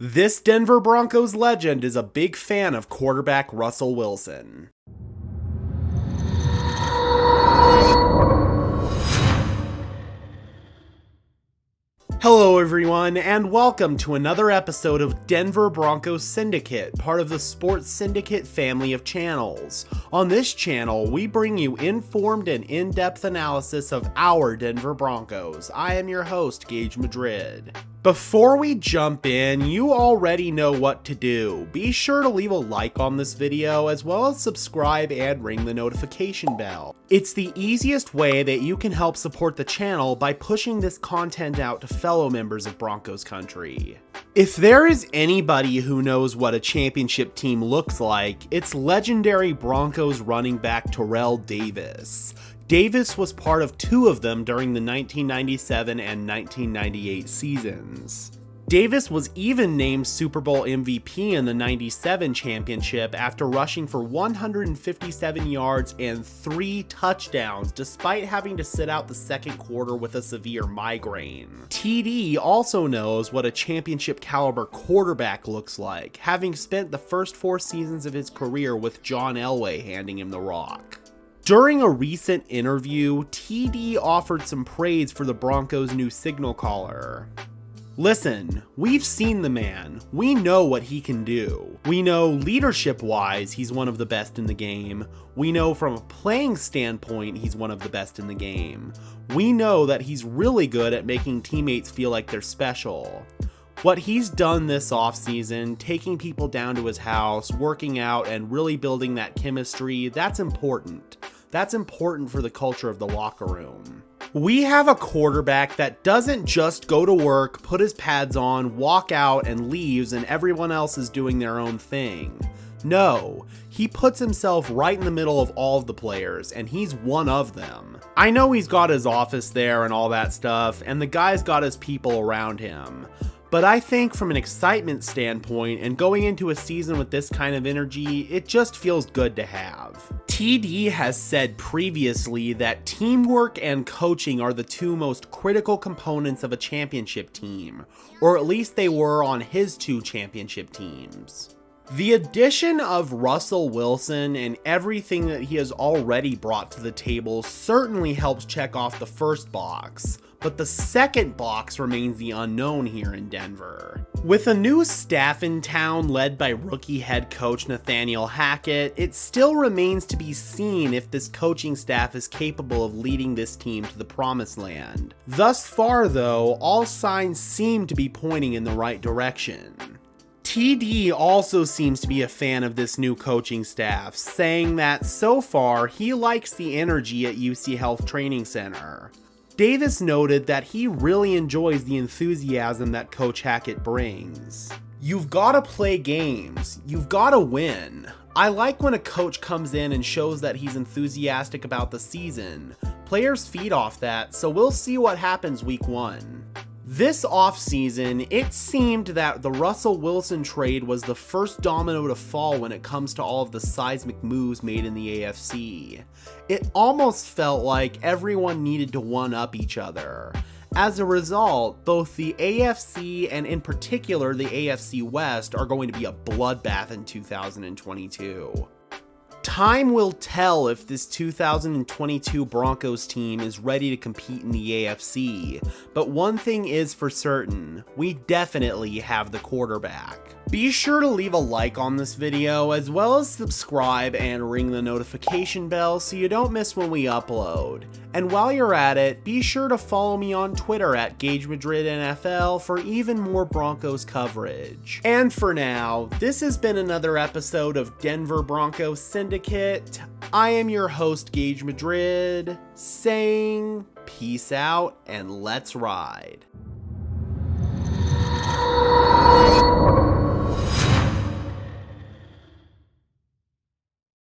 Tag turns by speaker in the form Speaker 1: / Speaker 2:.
Speaker 1: This Denver Broncos legend is a big fan of quarterback Russell Wilson. Hello everyone, and welcome to another episode of Denver Broncos Syndicate, part of the Sports Syndicate family of channels. On this channel, we bring you informed and in-depth analysis of our Denver Broncos. I am your host, Gage Madrid. Before we jump in, you already know what to do. Be sure to leave a like on this video, as well as subscribe and ring the notification bell. It's the easiest way that you can help support the channel by pushing this content out to fellow members of Broncos country. If there is anybody who knows what a championship team looks like, it's legendary Broncos running back Terrell Davis. Davis was part of two of them during the 1997 and 1998 seasons. Davis was even named Super Bowl MVP in the 97 championship after rushing for 157 yards and 3 touchdowns despite having to sit out the second quarter with a severe migraine. TD also knows what a championship caliber quarterback looks like, having spent the first 4 seasons of his career with John Elway handing him the rock. During a recent interview, TD offered some praise for the Broncos' new signal caller. Listen, we've seen the man. We know what he can do. We know leadership-wise, he's one of the best in the game. We know from a playing standpoint, he's one of the best in the game. We know that he's really good at making teammates feel like they're special. What he's done this offseason, taking people down to his house, working out, and really building that chemistry, that's important. That's important for the culture of the locker room. We have a quarterback that doesn't just go to work, put his pads on, walk out, and leaves, and everyone else is doing their own thing. No, he puts himself right in the middle of all of the players, and he's one of them. I know he's got his office there and all that stuff, and the guy's got his people around him. But I think from an excitement standpoint and going into a season with this kind of energy, it just feels good to have. TD has said previously that teamwork and coaching are the two most critical components of a championship team, or at least they were on his 2 championship teams. The addition of Russell Wilson and everything that he has already brought to the table certainly helps check off the first box, but the second box remains the unknown here in Denver. With a new staff in town led by rookie head coach Nathaniel Hackett, it still remains to be seen if this coaching staff is capable of leading this team to the promised land. Thus far though, all signs seem to be pointing in the right direction. TD also seems to be a fan of this new coaching staff, saying that so far he likes the energy at UC Health Training Center. Davis noted that he really enjoys the enthusiasm that Coach Hackett brings. You've got to play games. You've got to win. I like when a coach comes in and shows that he's enthusiastic about the season. Players feed off that, so we'll see what happens week 1. This offseason, it seemed that the Russell Wilson trade was the first domino to fall when it comes to all of the seismic moves made in the AFC. It almost felt like everyone needed to one-up each other. As a result, both the AFC and in particular the AFC West are going to be a bloodbath in 2022. Time will tell if this 2022 Broncos team is ready to compete in the AFC, but one thing is for certain, we definitely have the quarterback. Be sure to leave a like on this video, as well as subscribe and ring the notification bell so you don't miss when we upload. And while you're at it, be sure to follow me on Twitter at GageMadridNFL for even more Broncos coverage. And for now, this has been another episode of Denver Broncos Syndicate. I am your host, Gage Madrid, saying peace out and let's ride.